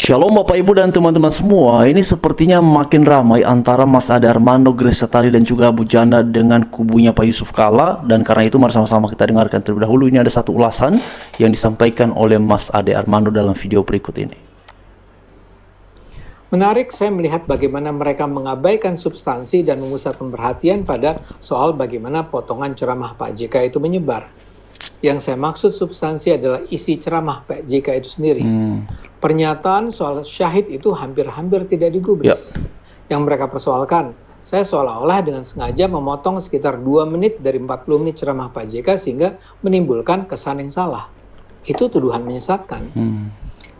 Shalom Bapak Ibu dan teman-teman semua. Ini sepertinya makin ramai antara Mas Ade Armando, Grace Setari dan juga Abu Janda dengan kubunya Pak Yusuf Kalla. Dan karena itu mari sama-sama kita dengarkan terlebih dahulu. Ini ada satu ulasan yang disampaikan oleh Mas Ade Armando dalam video berikut ini. Menarik saya melihat bagaimana mereka mengabaikan substansi dan memusatkan perhatian pada soal bagaimana potongan ceramah Pak JK itu menyebar. Yang saya maksud substansi adalah isi ceramah Pak JK itu sendiri. Pernyataan soal syahid itu hampir-hampir tidak digubris. Yang mereka persoalkan, saya seolah-olah dengan sengaja memotong sekitar 2 menit dari 40 menit ceramah Pak JK sehingga menimbulkan kesan yang salah. Itu tuduhan menyesatkan.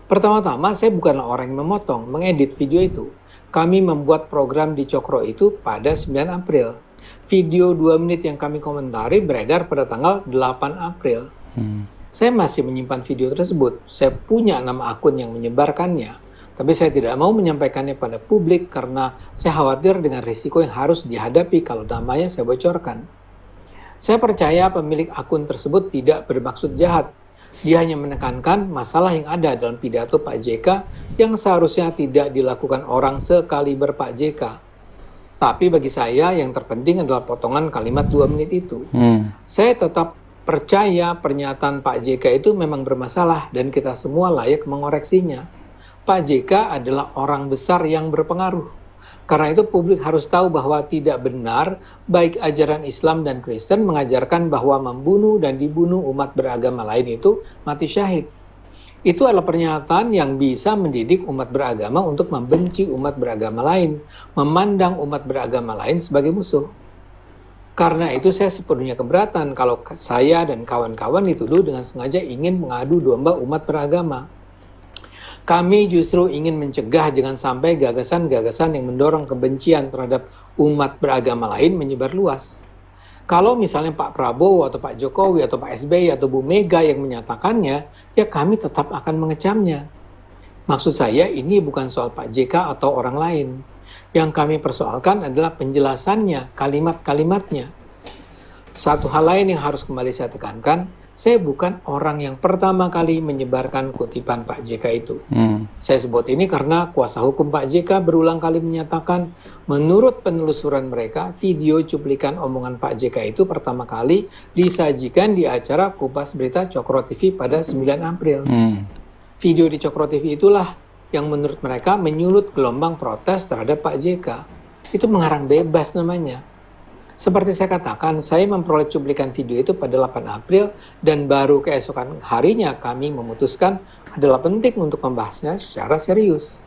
Pertama-tama, saya bukanlah orang yang memotong, mengedit video itu. Kami membuat program di Cokro itu pada 9 April. Video 2 menit yang kami komentari beredar pada tanggal 8 April. Saya masih menyimpan video tersebut. Saya punya nama akun yang menyebarkannya. Tapi saya tidak mau menyampaikannya pada publik karena saya khawatir dengan risiko yang harus dihadapi kalau namanya saya bocorkan. Saya percaya pemilik akun tersebut tidak bermaksud jahat. Dia hanya menekankan masalah yang ada dalam pidato Pak JK yang seharusnya tidak dilakukan orang sekaliber Pak JK. Tapi bagi saya yang terpenting adalah potongan kalimat 2 menit itu. Saya tetap percaya pernyataan Pak JK itu memang bermasalah dan kita semua layak mengoreksinya. Pak JK adalah orang besar yang berpengaruh. Karena itu publik harus tahu bahwa tidak benar baik ajaran Islam dan Kristen mengajarkan bahwa membunuh dan dibunuh umat beragama lain itu mati syahid. Itu adalah pernyataan yang bisa mendidik umat beragama untuk membenci umat beragama lain, memandang umat beragama lain sebagai musuh. Karena itu saya sepenuhnya keberatan kalau saya dan kawan-kawan dituduh dengan sengaja ingin mengadu domba umat beragama. Kami justru ingin mencegah jangan sampai gagasan-gagasan yang mendorong kebencian terhadap umat beragama lain menyebar luas. Kalau misalnya Pak Prabowo atau Pak Jokowi atau Pak SBY atau Bu Mega yang menyatakannya, ya kami tetap akan mengecamnya. Maksud saya ini bukan soal Pak JK atau orang lain. Yang kami persoalkan adalah penjelasannya, kalimat-kalimatnya. Satu hal lain yang harus kembali saya tekankan, saya bukan orang yang pertama kali menyebarkan kutipan Pak JK itu. Saya sebut ini karena kuasa hukum Pak JK berulang kali menyatakan, menurut penelusuran mereka, video cuplikan omongan Pak JK itu pertama kali disajikan di acara Kupas Berita Cokro TV pada 9 April. Video di Cokro TV itulah yang menurut mereka menyulut gelombang protes terhadap Pak JK. Itu mengarang bebas namanya. Seperti saya katakan, saya memperoleh cuplikan video itu pada 8 April dan baru keesokan harinya kami memutuskan adalah penting untuk membahasnya secara serius.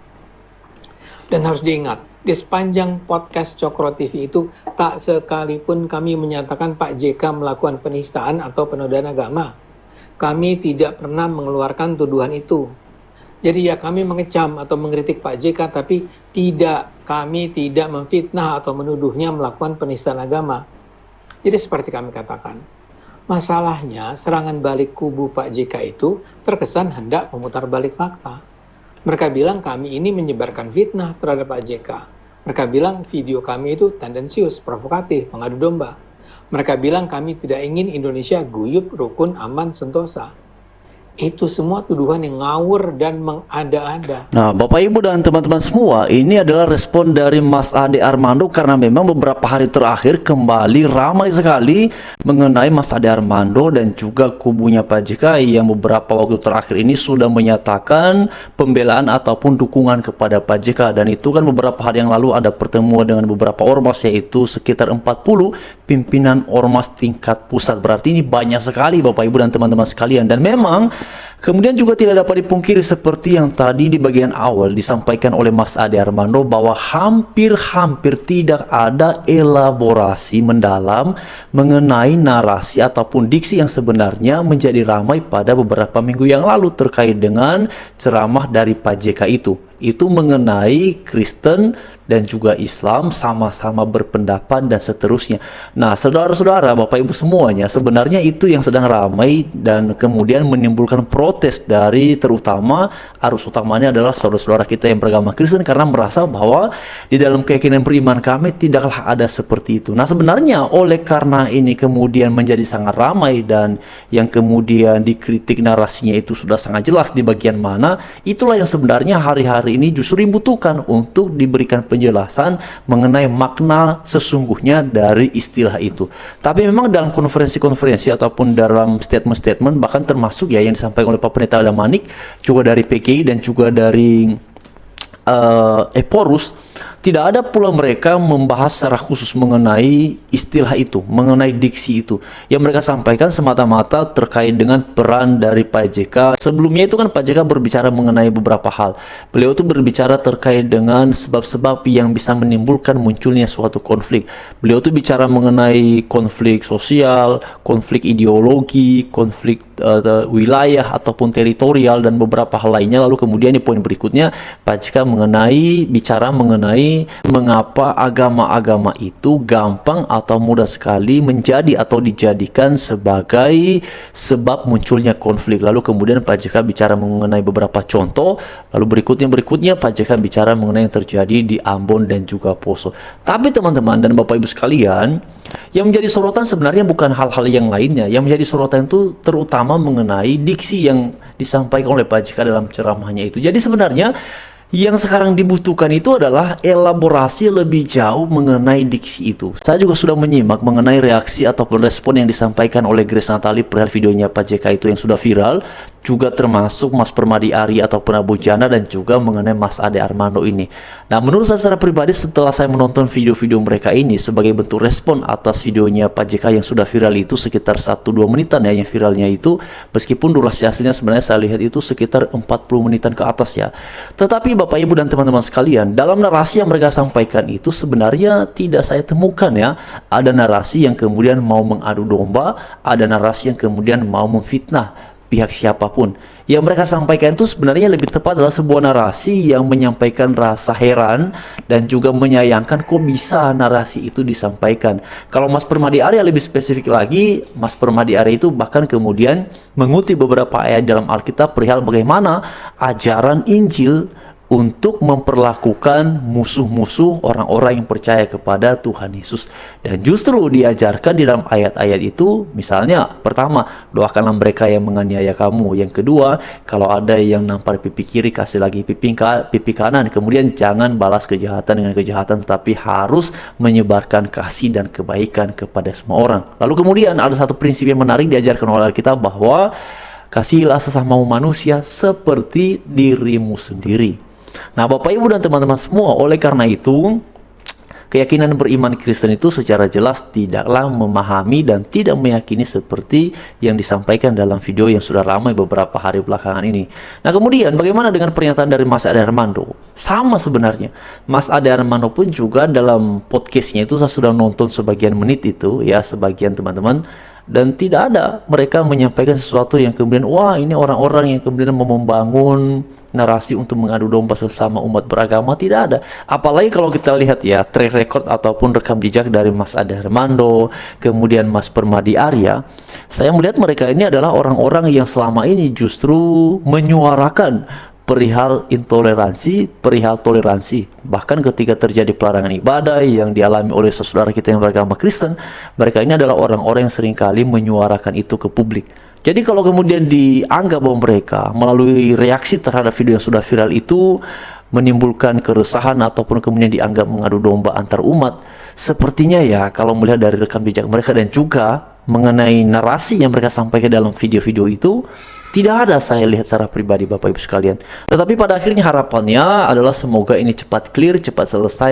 Dan harus diingat, di sepanjang podcast Cokro TV itu tak sekalipun kami menyatakan Pak JK melakukan penistaan atau penodaan agama. Kami tidak pernah mengeluarkan tuduhan itu. Jadi ya kami mengecam atau mengkritik Pak JK, tapi kami tidak memfitnah atau menuduhnya melakukan penistaan agama. Jadi seperti kami katakan, masalahnya serangan balik kubu Pak JK itu terkesan hendak memutar balik fakta. Mereka bilang kami ini menyebarkan fitnah terhadap Pak JK. Mereka bilang video kami itu tendensius, provokatif, mengadu domba. Mereka bilang kami tidak ingin Indonesia guyup, rukun, aman, sentosa. Itu semua tuduhan yang ngawur dan mengada-ada. Nah, Bapak Ibu dan teman-teman semua, ini adalah respon dari Mas Ade Armando karena memang beberapa hari terakhir kembali ramai sekali mengenai Mas Ade Armando dan juga kubunya Pak JK yang beberapa waktu terakhir ini sudah menyatakan pembelaan ataupun dukungan kepada Pak JK. Dan itu kan beberapa hari yang lalu ada pertemuan dengan beberapa ormas, yaitu sekitar 40 pimpinan ormas tingkat pusat. Berarti ini banyak sekali Bapak Ibu dan teman-teman sekalian. Dan memang kemudian juga tidak dapat dipungkiri seperti yang tadi di bagian awal disampaikan oleh Mas Ade Armando bahwa hampir-hampir tidak ada elaborasi mendalam mengenai narasi ataupun diksi yang sebenarnya menjadi ramai pada beberapa minggu yang lalu terkait dengan ceramah dari Pak JK itu mengenai Kristen dan juga Islam sama-sama berpendapat dan seterusnya. Nah, saudara-saudara, Bapak Ibu semuanya, sebenarnya itu yang sedang ramai dan kemudian menimbulkan protes dari terutama arus utamanya adalah saudara-saudara kita yang beragama Kristen, karena merasa bahwa di dalam keyakinan beriman kami tidaklah ada seperti itu. Nah, sebenarnya oleh karena ini kemudian menjadi sangat ramai dan yang kemudian dikritik narasinya itu sudah sangat jelas di bagian mana, itulah yang sebenarnya hari-hari ini justru dibutuhkan untuk diberikan penjelasan mengenai makna sesungguhnya dari istilah itu. Tapi memang dalam konferensi-konferensi ataupun dalam statement-statement, bahkan termasuk ya yang disampaikan oleh Pak Pendeta Damanik, juga dari PKI dan juga dari Eporus, tidak ada pula mereka membahas secara khusus mengenai istilah itu, mengenai diksi itu. Yang mereka sampaikan semata-mata terkait dengan peran dari Pak JK. Sebelumnya itu kan Pak JK berbicara mengenai beberapa hal. Beliau itu berbicara terkait dengan sebab-sebab yang bisa menimbulkan munculnya suatu konflik. Beliau itu bicara mengenai konflik sosial, konflik ideologi, konflik wilayah ataupun teritorial dan beberapa hal lainnya. Lalu kemudian di poin berikutnya Pak JK bicara mengenai mengapa agama-agama itu gampang atau mudah sekali menjadi atau dijadikan sebagai sebab munculnya konflik. Lalu kemudian Pak JK bicara mengenai beberapa contoh, lalu berikutnya Pak JK bicara mengenai yang terjadi di Ambon dan juga Poso. Tapi teman-teman dan Bapak Ibu sekalian, yang menjadi sorotan sebenarnya bukan hal-hal yang lainnya. Yang menjadi sorotan itu terutama mengenai diksi yang disampaikan oleh Pak JK dalam ceramahnya itu. Jadi sebenarnya yang sekarang dibutuhkan itu adalah elaborasi lebih jauh mengenai diksi itu. Saya juga sudah menyimak mengenai reaksi ataupun respon yang disampaikan oleh Grace Natali perihal videonya Pak JK itu yang sudah viral, juga termasuk Mas Permadi Ari ataupun Abu Jana, dan juga mengenai Mas Ade Armando ini. Nah, menurut saya secara pribadi setelah saya menonton video-video mereka ini sebagai bentuk respon atas videonya Pak JK yang sudah viral itu sekitar 1-2 menitan ya yang viralnya itu, meskipun durasi aslinya sebenarnya saya lihat itu sekitar 40 menitan ke atas ya. Tetapi Bapak Ibu dan teman-teman sekalian, dalam narasi yang mereka sampaikan itu sebenarnya tidak saya temukan ya ada narasi yang kemudian mau mengadu domba, ada narasi yang kemudian mau memfitnah pihak siapapun. Yang mereka sampaikan itu sebenarnya lebih tepat adalah sebuah narasi yang menyampaikan rasa heran dan juga menyayangkan kok bisa narasi itu disampaikan. Kalau Mas Permadi Arya lebih spesifik lagi, Mas Permadi Arya itu bahkan kemudian mengutip beberapa ayat dalam Alkitab perihal bagaimana ajaran Injil untuk memperlakukan musuh-musuh orang-orang yang percaya kepada Tuhan Yesus. Dan justru diajarkan di dalam ayat-ayat itu, misalnya pertama, doakanlah mereka yang menganiaya kamu. Yang kedua, kalau ada yang nampar pipi kiri, kasih lagi pipi kanan. Kemudian jangan balas kejahatan dengan kejahatan, tetapi harus menyebarkan kasih dan kebaikan kepada semua orang. Lalu kemudian ada satu prinsip yang menarik diajarkan oleh kita bahwa kasihilah sesama manusia seperti dirimu sendiri. Nah, Bapak Ibu dan teman-teman semua, oleh karena itu keyakinan beriman Kristen itu secara jelas tidaklah memahami dan tidak meyakini seperti yang disampaikan dalam video yang sudah ramai beberapa hari belakangan ini. Nah, kemudian bagaimana dengan pernyataan dari Mas Ade Armando? Sama sebenarnya. Mas Ade Armando pun juga dalam podcastnya itu saya sudah nonton sebagian menit itu ya, sebagian teman-teman, dan tidak ada mereka menyampaikan sesuatu yang kemudian wah ini orang-orang yang kemudian mau membangun narasi untuk mengadu domba sesama umat beragama. Tidak ada. Apalagi kalau kita lihat ya track record ataupun rekam jejak dari Mas Ade Armando, kemudian Mas Permadi Arya, saya melihat mereka ini adalah orang-orang yang selama ini justru menyuarakan perihal intoleransi, perihal toleransi. Bahkan ketika terjadi pelarangan ibadah yang dialami oleh saudara kita yang beragama Kristen, mereka ini adalah orang-orang yang seringkali menyuarakan itu ke publik. Jadi kalau kemudian dianggap bahwa mereka melalui reaksi terhadap video yang sudah viral itu menimbulkan keresahan ataupun kemudian dianggap mengadu domba antar umat, sepertinya ya kalau melihat dari rekam jejak mereka dan juga mengenai narasi yang mereka sampaikan dalam video-video itu, tidak ada saya lihat secara pribadi Bapak Ibu sekalian. Tetapi pada akhirnya harapannya adalah semoga ini cepat clear, cepat selesai.